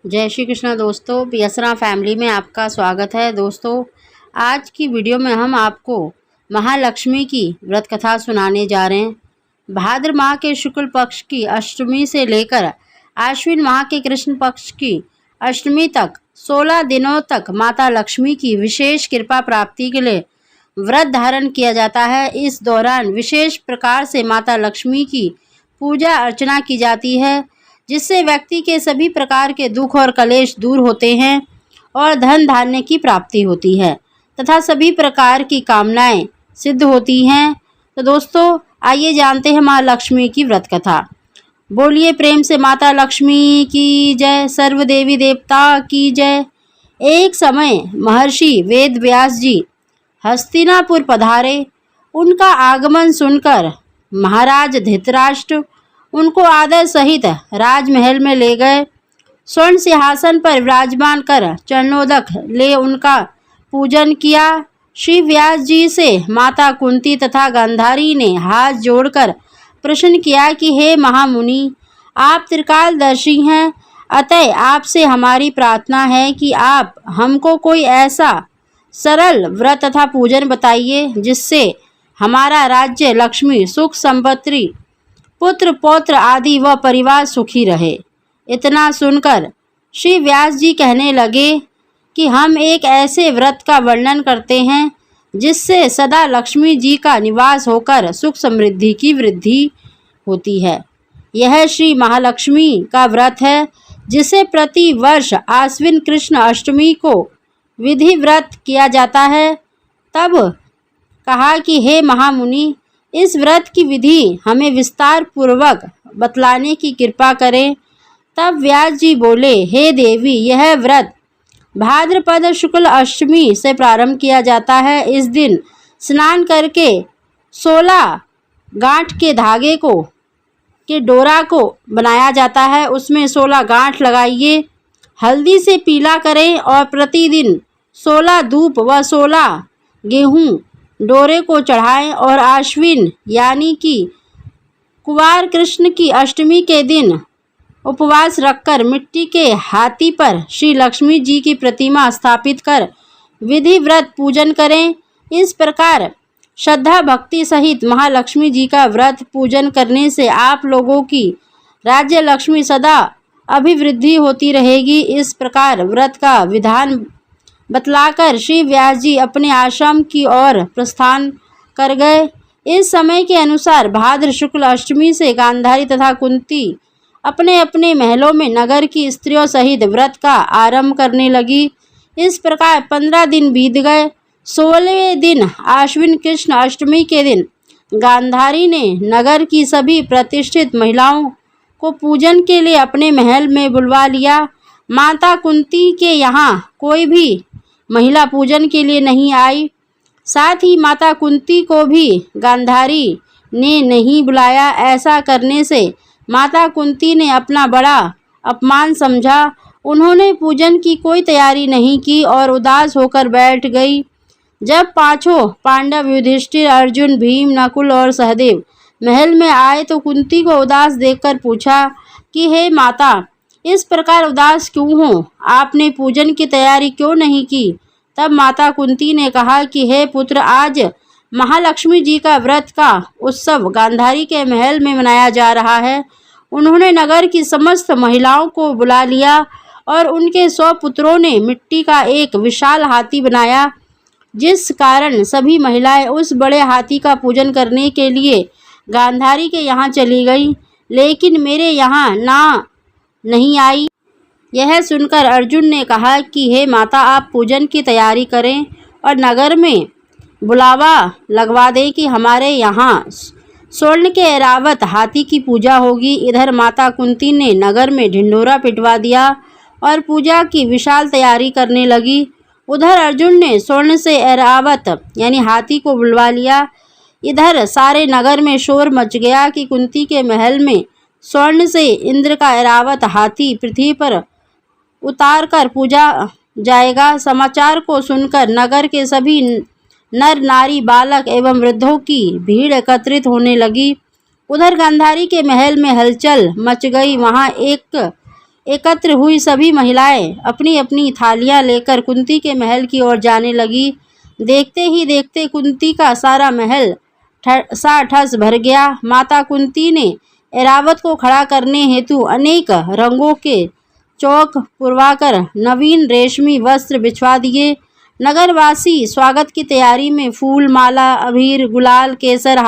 जय श्री कृष्णा दोस्तों, पियसरा फैमिली में आपका स्वागत है। दोस्तों, आज की वीडियो में हम आपको महालक्ष्मी की व्रत कथा सुनाने जा रहे हैं। भाद्र माह के शुक्ल पक्ष की अष्टमी से लेकर आश्विन माह के कृष्ण पक्ष की अष्टमी तक 16 दिनों तक माता लक्ष्मी की विशेष कृपा प्राप्ति के लिए व्रत धारण किया जाता है। इस दौरान विशेष प्रकार से माता लक्ष्मी की पूजा अर्चना की जाती है, जिससे व्यक्ति के सभी प्रकार के दुख और कलेश दूर होते हैं और धन धान्य की प्राप्ति होती है तथा सभी प्रकार की कामनाएं सिद्ध होती हैं। तो दोस्तों, आइए जानते हैं माँ लक्ष्मी की व्रत कथा। बोलिए प्रेम से माता लक्ष्मी की जय, सर्व देवी देवता की जय। एक समय महर्षि वेद व्यास जी हस्तिनापुर पधारे। उनका आगमन सुनकर महाराज धृतराष्ट्र उनको आदर सहित राजमहल में ले गए। स्वर्ण सिंहासन पर विराजमान कर चरणोदक ले उनका पूजन किया। श्री व्यास जी से माता कुंती तथा गांधारी ने हाथ जोड़कर प्रश्न किया कि हे महामुनि, आप त्रिकालदर्शी हैं, अतः आपसे हमारी प्रार्थना है कि आप हमको कोई ऐसा सरल व्रत तथा पूजन बताइए जिससे हमारा राज्य, लक्ष्मी, सुख, संपत्ति, पुत्र पौत्र आदि व परिवार सुखी रहे। इतना सुनकर श्री व्यास जी कहने लगे कि हम एक ऐसे व्रत का वर्णन करते हैं जिससे सदा लक्ष्मी जी का निवास होकर सुख समृद्धि की वृद्धि होती है। यह श्री महालक्ष्मी का व्रत है, जिसे प्रति वर्ष आश्विन कृष्ण अष्टमी को विधि व्रत किया जाता है। तब कहा कि हे महामुनि, इस व्रत की विधि हमें विस्तार पूर्वक बतलाने की कृपा करें। तब व्यास जी बोले, हे देवी, यह व्रत भाद्रपद शुक्ल अष्टमी से प्रारंभ किया जाता है। इस दिन स्नान करके 16 गांठ के धागे के डोरा को बनाया जाता है। उसमें 16 गांठ लगाइए, हल्दी से पीला करें और प्रतिदिन 16 धूप व 16 गेहूं डोरे को चढ़ाएं और आश्विन यानी कि कुवार कृष्ण की अष्टमी के दिन उपवास रखकर मिट्टी के हाथी पर श्री लक्ष्मी जी की प्रतिमा स्थापित कर विधि व्रत पूजन करें। इस प्रकार श्रद्धा भक्ति सहित महालक्ष्मी जी का व्रत पूजन करने से आप लोगों की राज्य लक्ष्मी सदा अभिवृद्धि होती रहेगी। इस प्रकार व्रत का विधान बतलाकर श्री व्यास जी अपने आश्रम की ओर प्रस्थान कर गए। इस समय के अनुसार भाद्र शुक्ल अष्टमी से गांधारी तथा कुंती अपने अपने महलों में नगर की स्त्रियों सहित व्रत का आरंभ करने लगी। इस प्रकार 15 दिन बीत गए। 16वें दिन आश्विन कृष्ण अष्टमी के दिन गांधारी ने नगर की सभी प्रतिष्ठित महिलाओं को पूजन के लिए अपने महल में बुलवा लिया। माता कुंती के यहाँ कोई भी महिला पूजन के लिए नहीं आई। साथ ही माता कुंती को भी गांधारी ने नहीं बुलाया। ऐसा करने से माता कुंती ने अपना बड़ा अपमान समझा। उन्होंने पूजन की कोई तैयारी नहीं की और उदास होकर बैठ गई। जब पांचों पांडव युधिष्ठिर, अर्जुन, भीम, नकुल और सहदेव महल में आए तो कुंती को उदास देखकर पूछा कि हे माता, इस प्रकार उदास क्यों हो? आपने पूजन की तैयारी क्यों नहीं की? तब माता कुंती ने कहा कि हे पुत्र, आज महालक्ष्मी जी का व्रत का उत्सव गांधारी के महल में मनाया जा रहा है। उन्होंने नगर की समस्त महिलाओं को बुला लिया और उनके 100 पुत्रों ने मिट्टी का एक विशाल हाथी बनाया, जिस कारण सभी महिलाएं उस बड़े हाथी का पूजन करने के लिए गांधारी के यहाँ चली गईं, लेकिन मेरे यहाँ नहीं आई। यह सुनकर अर्जुन ने कहा कि हे माता, आप पूजन की तैयारी करें और नगर में बुलावा लगवा दें कि हमारे यहाँ स्वर्ण के ऐरावत हाथी की पूजा होगी। इधर माता कुंती ने नगर में ढिंढोरा पिटवा दिया और पूजा की विशाल तैयारी करने लगी। उधर अर्जुन ने स्वर्ण से ऐरावत यानी हाथी को बुलवा लिया। इधर सारे नगर में शोर मच गया कि कुंती के महल में स्वर्ण से इंद्र का ऐरावत हाथी पृथ्वी पर उतार कर पूजा जाएगा। समाचार को सुनकर नगर के सभी नर नारी, बालक एवं वृद्धों की भीड़ एकत्रित होने लगी। उधर गांधारी के महल में हलचल मच गई। वहां एकत्र हुई सभी महिलाएं अपनी अपनी थालियां लेकर कुंती के महल की ओर जाने लगी। देखते ही देखते कुंती का सारा महल ठस भर गया। माता कुंती ने ऐरावत को खड़ा करने हेतु अनेक रंगों के चौक पुरवाकर नवीन रेशमी वस्त्र बिछवा दिए। नगरवासी स्वागत की तैयारी में फूल माला अबीर गुलाल केसर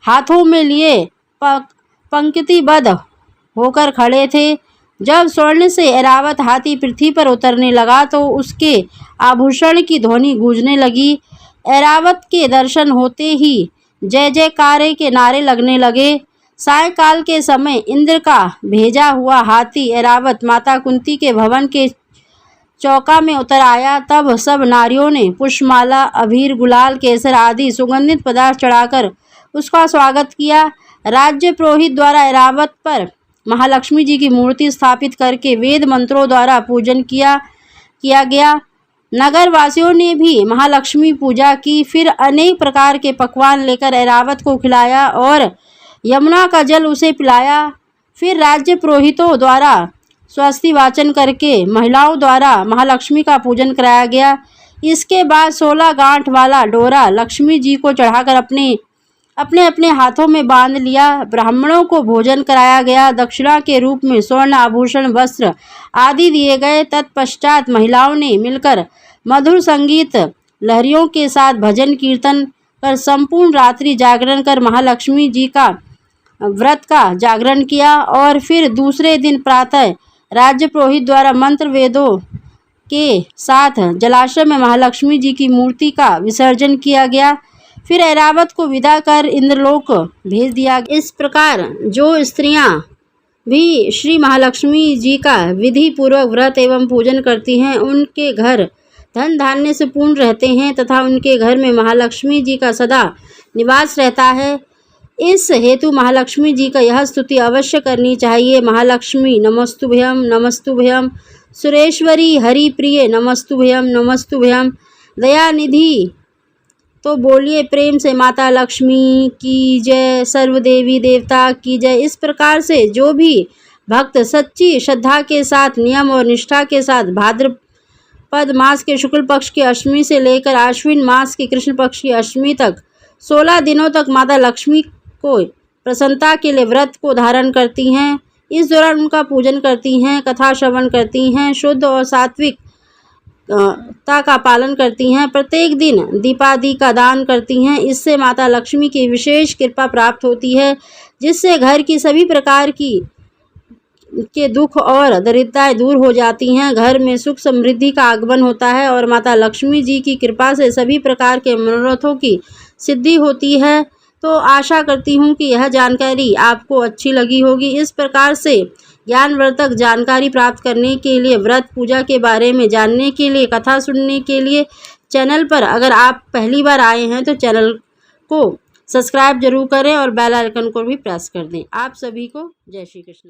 हाथों में लिए पंक्तिबद्ध होकर खड़े थे। जब स्वर्ण से ऐरावत हाथी पृथ्वी पर उतरने लगा तो उसके आभूषण की ध्वनि गूंजने लगी। ऐरावत के दर्शन होते ही जय जयकारे के नारे लगने लगे। सायंकाल के समय इंद्र का भेजा हुआ हाथी ऐरावत माता कुंती के भवन के चौका में उतर आया। तब सब नारियों ने पुष्पमाला अबीर गुलाल केसर आदि सुगंधित पदार्थ चढ़ाकर उसका स्वागत किया। राज्य पुरोहित द्वारा ऐरावत पर महालक्ष्मी जी की मूर्ति स्थापित करके वेद मंत्रों द्वारा पूजन किया गया। नगर वासियों ने भी महालक्ष्मी पूजा की। फिर अनेक प्रकार के पकवान लेकर ऐरावत को खिलाया और यमुना का जल उसे पिलाया। फिर राज्य पुरोहितों द्वारा स्वस्ति वाचन करके महिलाओं द्वारा महालक्ष्मी का पूजन कराया गया। इसके बाद 16 गांठ वाला डोरा लक्ष्मी जी को चढ़ाकर अपने हाथों में बांध लिया। ब्राह्मणों को भोजन कराया गया। दक्षिणा के रूप में स्वर्ण आभूषण वस्त्र आदि दिए गए। तत्पश्चात महिलाओं ने मिलकर मधुर संगीत लहरियों के साथ भजन कीर्तन कर संपूर्ण रात्रि जागरण कर महालक्ष्मी जी का व्रत का जागरण किया। और फिर दूसरे दिन प्रातः राज्य पुरोहित द्वारा मंत्र वेदों के साथ जलाशय में महालक्ष्मी जी की मूर्ति का विसर्जन किया गया। फिर ऐरावत को विदा कर इंद्रलोक भेज दिया। इस प्रकार जो स्त्रियां भी श्री महालक्ष्मी जी का विधि पूर्वक व्रत एवं पूजन करती हैं उनके घर धन धान्य से पूर्ण रहते हैं तथा उनके घर में महालक्ष्मी जी का सदा निवास रहता है। इस हेतु महालक्ष्मी जी का यह स्तुति अवश्य करनी चाहिए। महालक्ष्मी नमस्तुभ्यम नमस्तुभ्यम, सुरेश्वरी हरिप्रिय नमस्तुभ्यम नमस्तुभ्यम, दयानिधि तो बोलिए प्रेम से माता लक्ष्मी की जय, सर्व देवी देवता की जय। इस प्रकार से जो भी भक्त सच्ची श्रद्धा के साथ नियम और निष्ठा के साथ भाद्रपद मास के शुक्ल पक्ष की अष्टमी से लेकर आश्विन मास के कृष्ण पक्ष की अष्टमी तक 16 दिनों तक माता लक्ष्मी को प्रसन्नता के लिए व्रत को धारण करती हैं। इस दौरान उनका पूजन करती हैं, कथा श्रवण करती हैं, शुद्ध और सात्विक ता का पालन करती हैं, प्रत्येक दिन दीपादि का दान करती हैं। इससे माता लक्ष्मी की विशेष कृपा प्राप्त होती है जिससे घर की सभी प्रकार के दुख और दरिद्रताएं दूर हो जाती हैं। घर में सुख समृद्धि का आगमन होता है और माता लक्ष्मी जी की कृपा से सभी प्रकार के मनोरथों की सिद्धि होती है। तो आशा करती हूँ कि यह जानकारी आपको अच्छी लगी होगी। इस प्रकार से ज्ञानवर्धक जानकारी प्राप्त करने के लिए, व्रत पूजा के बारे में जानने के लिए, कथा सुनने के लिए चैनल पर अगर आप पहली बार आए हैं तो चैनल को सब्सक्राइब जरूर करें और बेल आइकन को भी प्रेस कर दें। आप सभी को जय श्री कृष्ण।